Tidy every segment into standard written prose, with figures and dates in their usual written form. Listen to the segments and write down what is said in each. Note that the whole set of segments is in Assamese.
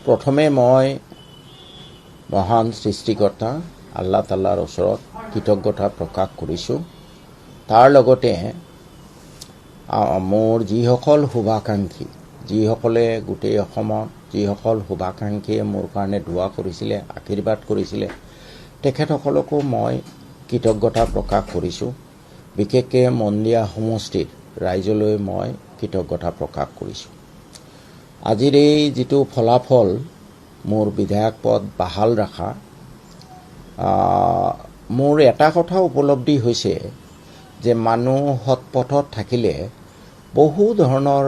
প্ৰথমে মই মহান সৃষ্টিকৰ্তা আল্লাহ তাল্লাৰ ওচৰত কৃতজ্ঞতা প্ৰকাশ কৰিছোঁ। তাৰ লগতে মোৰ যিসকল শুভাকাংক্ষী, যিসকলে গোটেই অসমত যিসকল শুভাকাংক্ষীয়ে মোৰ কাৰণে দোৱা কৰিছিলে, আশীৰ্বাদ কৰিছিলে, তেখেতসকলকো মই কৃতজ্ঞতা প্ৰকাশ কৰিছোঁ। বিশেষকৈ মন্দিয়া সমষ্টিৰ ৰাইজলৈ মই কৃতজ্ঞতা প্ৰকাশ কৰিছোঁ। আজিৰ এই যিটো ফলাফল, মোৰ বিধায়ক পদ বাহাল ৰখা, মোৰ এটা কথা উপলব্ধি হৈছে যে মানুহ সৎপথত থাকিলে বহু ধৰণৰ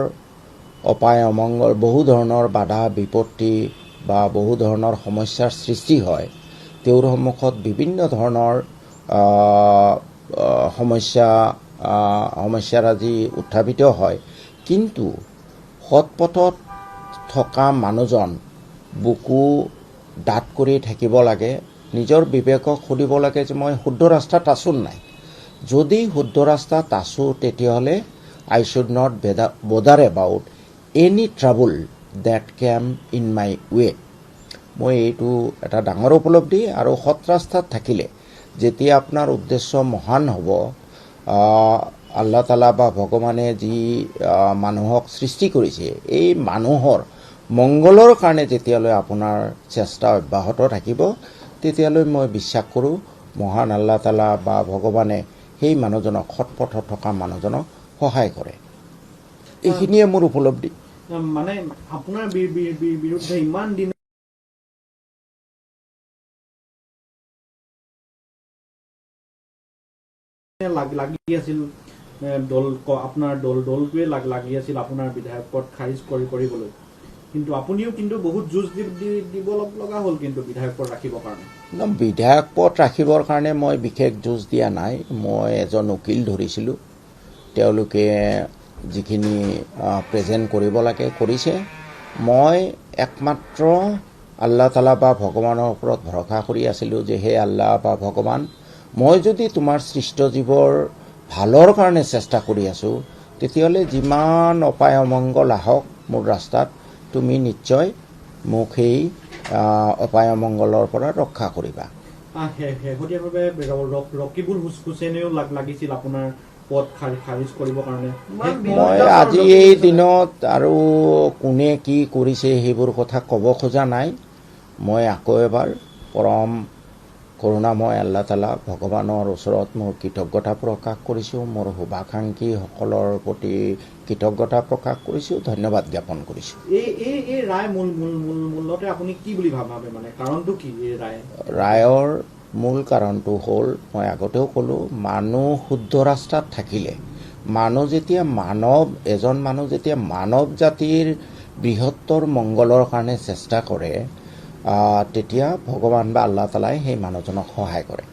অপায় অমংগল, বহু ধৰণৰ বাধা বিপত্তি বা বহু ধৰণৰ সমস্যাৰ সৃষ্টি হয়। তেওঁৰ সন্মুখত বিভিন্ন ধৰণৰ সমস্যাৰ আজি উত্থাপিত হয়। কিন্তু সৎপথত থকা মানুহজন বুকু ডাঠ কৰি থাকিব লাগে, নিজৰ বিবেকক সুধিব লাগে যে মই শুদ্ধ ৰাস্তাত আছোঁ নাই। যদি শুদ্ধ ৰাস্তাত আছোঁ, তেতিয়াহ'লে I should not bother about any trouble that came in my way. মই এইটো এটা ডাঙৰ উপলব্ধি। আৰু সৎ ৰাস্তাত থাকিলে যেতিয়া আপোনাৰ উদ্দেশ্য মহান হ'ব, আল্লাহ তালা বা ভগৱানে যি মানুহক সৃষ্টি কৰিছে, এই মানুহৰ মংগলৰ কাৰণে যেতিয়ালৈ আপোনাৰ চেষ্টা অব্যাহত থাকিব, তেতিয়ালৈ মই বিশ্বাস কৰোঁ মহান আল্লাহ তালা বা ভগৱানে সেই মানুহজনক, সৎপথত থকা মানুহজনক সহায় কৰে। এইখিনিয়ে মোৰ উপলব্ধি। মানে আপোনাৰ বিৰুদ্ধে ইমান দিন লাগি আছিল, আপোনাৰ দলটোৱে লাগি আছিল আপোনাৰ বিধায়ক পদ খাৰিজ কৰিবলৈ, কিন্তু আপুনিও কিন্তু বহুত যুঁজ দিব লগা হ'ল কিন্তু বিধায়ক পদ ৰাখিবৰ কাৰণে। বিধায়ক পদ ৰাখিবৰ কাৰণে মই বিশেষ যুঁজ দিয়া নাই। মই এজন উকিল ধৰিছিলোঁ, তেওঁলোকে যিখিনি প্ৰেজেণ্ট কৰিব লাগে কৰিছে। মই একমাত্ৰ আল্লাহ তালা বা ভগৱানৰ ওপৰত ভৰসা কৰি আছিলোঁ যে হে আল্লাহ বা ভগৱান, মই যদি তোমাৰ সৃষ্ট জীৱৰ ভালৰ কাৰণে চেষ্টা কৰি আছোঁ, তেতিয়াহ'লে যিমান অপায় অমংগল আহক মোৰ ৰাস্তাত, তুমি নিশ্চয় মোক সেই অপায় অমংগলৰ পৰা ৰক্ষা কৰিবা। শেহতীয়াভাৱে ৰকিবুল হুছেইনেও লাগিছিল আপোনাৰ পদ খাৰিজ কৰিবৰ কাৰণে। মই আজি এই দিনত আৰু কোনে কি কৰিছে সেইবোৰ কথা ক'ব খোজা নাই। মই আকৌ এবাৰ পৰম কৰুণাময় আল্লাহ তালা ভগৱানৰ ওচৰত মোৰ কৃতজ্ঞতা প্ৰকাশ কৰিছোঁ, মোৰ শুভাকাংক্ষীসকলৰ প্ৰতি কৃতজ্ঞতা প্ৰকাশ কৰিছোঁ, ধন্যবাদ জ্ঞাপন কৰিছোঁ। এই ৰায় মূলতে আপুনি কি বুলি ভাবে, মানে কাৰণটো কি? এই ৰায়ৰ মূল কাৰণটো হ'ল, মই আগতেও ক'লোঁ, মানুহ শুদ্ধ ৰাস্তাত থাকিলে, এজন মানুহ যেতিয়া মানৱ জাতিৰ বৃহত্তৰ মংগলৰ কাৰণে চেষ্টা কৰে, তেতিয়া ভগৱান বা আল্লাহ তালাই সেই মানুহজনক সহায় কৰে।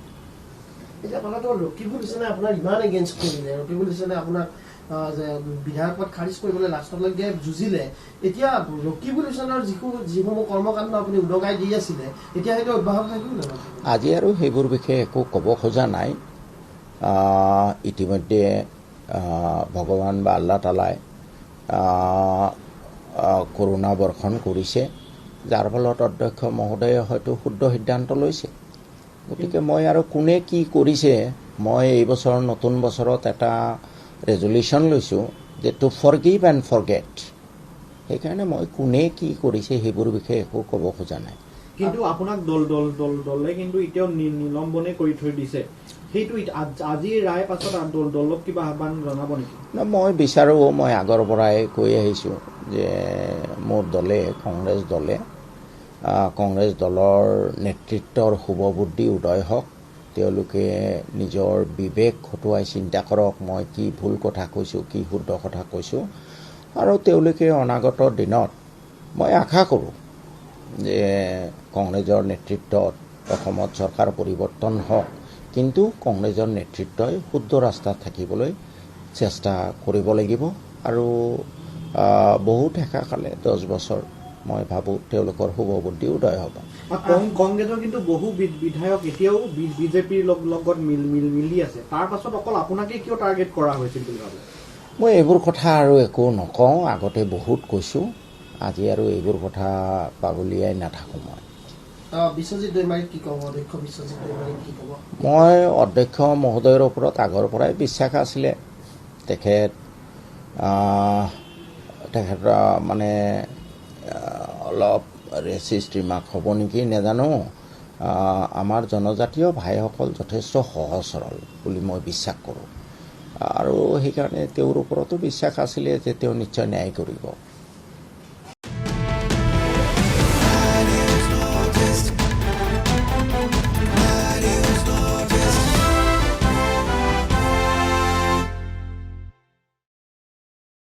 ৰকিবুল হুছেইনে আপোনাৰ ইমান এগেইনষ্ট কৰিলে, ৰকিবুল হুছেইনে আপোনাক বিধায়ক পদ খাৰিজ কৰিবলৈ লাষ্টলৈকে যুঁজিলে। এতিয়া ৰকিবুল হুছেইনৰ যিসমূহ কৰ্মকাণ্ড আপুনি উদগাই দি আছিলে, এতিয়া সেইটো অব্যাহত থাকিব জানো? আজি আৰু সেইবোৰ বিষয়ে একো ক'ব খোজা নাই। ইতিমধ্যে ভগৱান বা আল্লাহ তালাই কৰোণা বৰ্ষণ কৰিছে, যাৰ ফলত অধ্যক্ষ মহোদয়ে হয়তো শুদ্ধ সিদ্ধান্ত লৈছে। গতিকে মই আৰু কোনে কি কৰিছে, মই এই বছৰ নতুন বছৰত এটা ৰেজলিউশ্যন লৈছোঁ যে টু ফৰগিভ এণ্ড ফৰগেট। সেইকাৰণে মই কোনে কি কৰিছে সেইবোৰ বিষয়ে একো ক'ব খোজা নাই। কিন্তু আপোনাক দলে কিন্তু এতিয়াও নিলম্বনে কৰি থৈ দিছে, সেইটো আজি ৰায় পাছত দলক কিবা আহ্বান জনাব নেকি? মই বিচাৰোঁ, মই আগৰ পৰাই কৈ আহিছোঁ যে মোৰ দলে, কংগ্ৰেছ দলৰ নেতৃত্বৰ শুভবুদ্ধি উদয় হওক, তেওঁলোকে নিজৰ বিবেক খটুৱাই চিন্তা কৰক, মই কি ভুল কথা কৈছোঁ, কি শুদ্ধ কথা কৈছোঁ। আৰু তেওঁলোকে অনাগত দিনত মই আশা কৰোঁ যে কংগ্ৰেছৰ নেতৃত্বত অসমত চৰকাৰ পৰিৱৰ্তন হওক, কিন্তু কংগ্ৰেছৰ নেতৃত্বই শুদ্ধ ৰাস্তাত থাকিবলৈ চেষ্টা কৰিব লাগিব। আৰু বহুত হেঁচা খালে 10 বছৰ, মই ভাবোঁ তেওঁলোকৰ শুভবুদ্ধি উদয় হ'ব। কংগ্ৰেছৰ কিন্তু বহু বিধায়ক এতিয়াও বিজেপিৰ লগত মিলি আছে, তাৰ পাছত অকল আপোনাকে কিয় টাৰ্গেট কৰা হৈছিল বুলি ভাবে? মই এইবোৰ কথা আৰু একো নকওঁ, আগতে বহুত কৈছোঁ। আজি আৰু এইবোৰ কথা পাগলিয়াই নাথাকোঁ মই। বিশ্বজিৎ দৈমাৰীক কি ক'ব, অধ্যক্ষ বিশ্বজিৎ দৈমাৰীক কি ক'ব? মই অধ্যক্ষ মহোদয়ৰ ওপৰত আগৰ পৰাই বিশ্বাস আছিলে। তেখেতৰ মানে অলপ ৰেচিষ্ট ৰিমাৰ্ক হ'ব নেকি নাজানো। আমাৰ জনজাতীয় ভাইসকল যথেষ্ট সহজ সৰল বুলি মই বিশ্বাস কৰোঁ, আৰু সেইকাৰণে তেওঁৰ ওপৰতো বিশ্বাস আছিলে যে তেওঁ নিশ্চয় ন্যায় কৰিব।